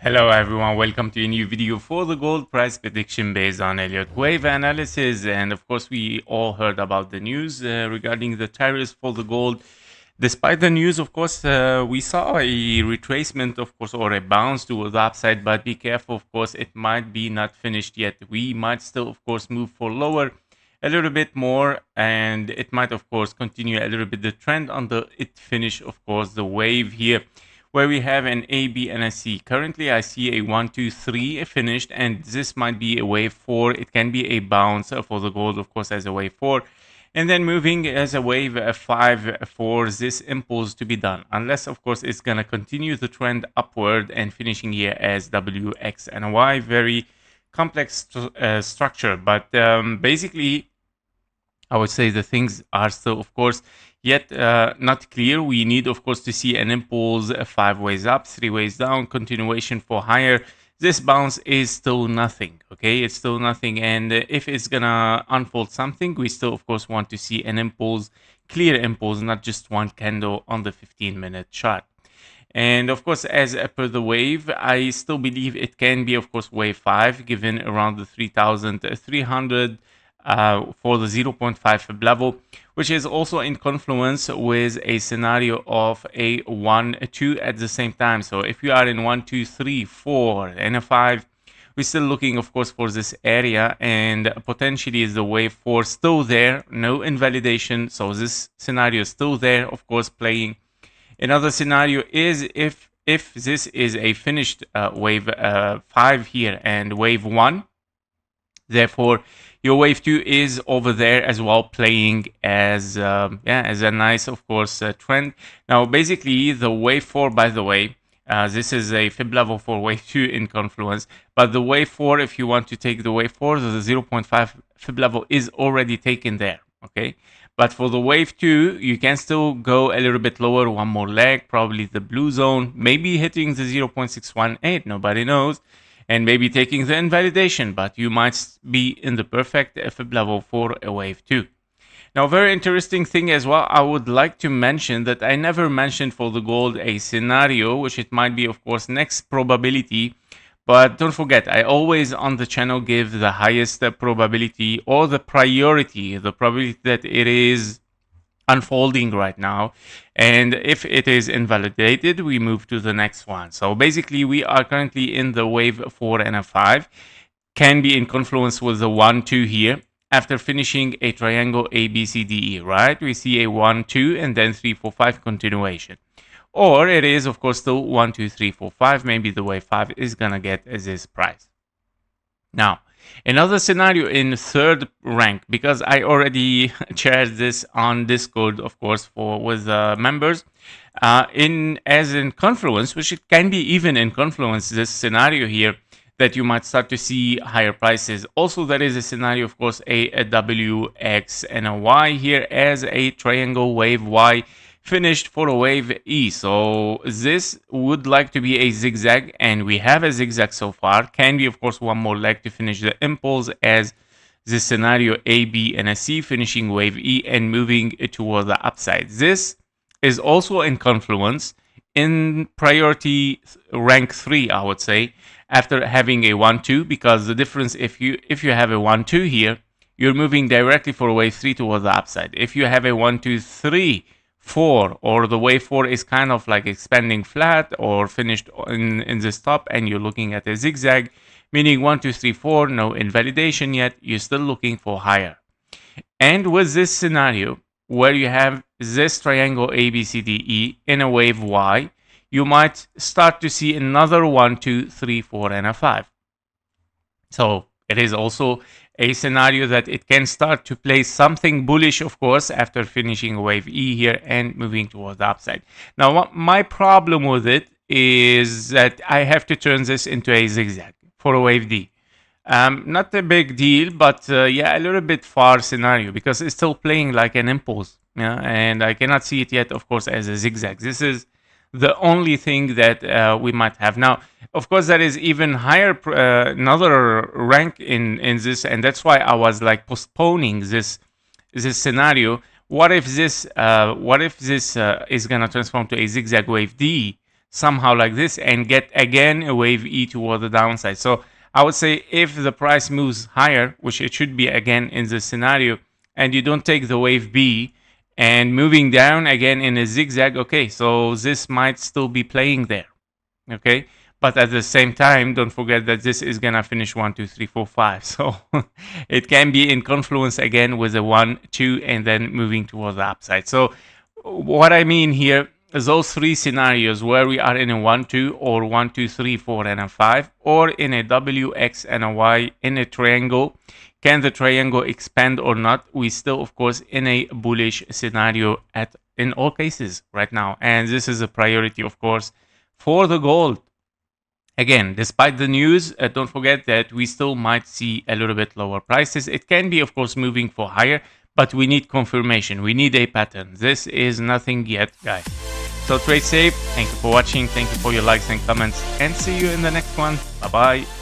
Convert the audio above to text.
Hello everyone, welcome to a new video for the gold price prediction based on Elliott wave analysis. And of course, we all heard about the news regarding the tariffs for the gold. Despite the news, of course, we saw a retracement, of course, or a bounce to the upside, but be careful, of course, it might be not finished yet. We might still, of course, move for lower a little bit more, and it might, of course, continue a little bit the trend until it finish, of course, the wave here where we have an A, B, and a C. Currently, I see a 1, 2, 3 finished, and this might be a wave 4. It can be a bounce for the gold, of course, as a wave 4. And then moving as a wave 5 for this impulse to be done. Unless, of course, it's going to continue the trend upward and finishing here as W, X, and Y. Very complex structure. But basically, I would say the things are still, of course, yet not clear. We need, of course, to see an impulse 5 ways up, 3 ways down, continuation for higher. This bounce is still nothing, okay? It's still nothing. And if it's going to unfold something, we still, of course, want to see an impulse, clear impulse, not just one candle on the 15-minute chart. And of course, as per the wave, I still believe it can be, of course, wave 5, given around the 3,300 for the 0.5 fib level, which is also in confluence with a scenario of a 1, 2 at the same time. So if you are in 1, 2, 3, 4, and a 5, we're still looking, of course, for this area, and potentially is the wave 4 still there, no invalidation. So this scenario is still there, of course, playing. Another scenario is if this is a finished wave 5 here and wave 1, therefore your wave 2 is over there as well, playing as as a nice, of course, trend. Now basically the wave 4, by the way, this is a fib level for wave 2 in confluence, but the wave 4, if you want to take the wave 4, the 0.5 fib level is already taken there, okay? But for the wave 2, you can still go a little bit lower, one more leg, probably the blue zone, maybe hitting the 0.618, nobody knows, and maybe taking the invalidation, but you might be in the perfect fib level for a wave 2. Now, very interesting thing as well, I would like to mention that I never mentioned for the gold a scenario, which it might be, of course, next probability. But don't forget, I always on the channel give the highest probability or the probability that it is unfolding right now. And if it is invalidated, we move to the next one. So basically, we are currently in the wave 4 and a 5. Can be in confluence with the 1, 2 here. After finishing a triangle A, B, C, D, E, right? We see a 1, 2, and then 3, 4, 5 continuation. Or it is, of course, still 1, 2, 3, 4, 5. Maybe the wave 5 is going to get this price. Now, another scenario in third rank, because I already shared this on Discord, of course, with members, in confluence, which it can be even in confluence, this scenario here, that you might start to see higher prices. Also, there is a scenario, of course, a W, X, and a Y here as a triangle wave Y finished for a wave E. So this would like to be a zigzag, and we have a zigzag so far. Can be, of course, one more leg to finish the impulse as this scenario A, B, and a C, finishing wave E and moving toward the upside. This is also in confluence in priority rank 3, I would say, after having a 1, 2, because the difference, if you have a 1, 2 here, you're moving directly for wave 3 toward the upside. If you have a 1, 2, 3, 4, or the wave 4 is kind of like expanding flat or finished in this top, and you're looking at a zigzag, meaning 1, 2, 3, 4, no invalidation yet, you're still looking for higher. And with this scenario, where you have this triangle A, B, C, D, E in a wave Y, you might start to see another 1, 2, 3, 4, and a 5. So it is also a scenario that it can start to play something bullish, of course, after finishing wave E here and moving towards the upside. Now, my problem with it is that I have to turn this into a zigzag for a wave D. Not a big deal, but yeah, a little bit far scenario because it's still playing like an impulse. Yeah, and I cannot see it yet, of course, as a zigzag. This is the only thing that we might have. Now, of course, there is even higher another rank in this, and that's why I was like postponing this scenario. What if this is gonna transform to a zigzag wave D? somehow like this and get again a wave E toward the downside. So I would say if the price moves higher, which it should be again in this scenario, and you don't take the wave B and moving down again in a zigzag, okay, so this might still be playing there, okay? But at the same time, don't forget that this is gonna finish 1, 2, 3, 4, 5. So it can be in confluence again with a 1, 2, and then moving towards the upside. So what I mean here is those three scenarios where we are in a 1, 2, or 1, 2, 3, 4, and a 5, or in a W, X, and a Y in a triangle. Can the triangle expand or not? We still, of course, in a bullish scenario in all cases right now. And this is a priority, of course, for the gold. Again, despite the news, don't forget that we still might see a little bit lower prices. It can be, of course, moving for higher, but we need confirmation. We need a pattern. This is nothing yet, guys. So trade safe. Thank you for watching. Thank you for your likes and comments. And see you in the next one. Bye-bye.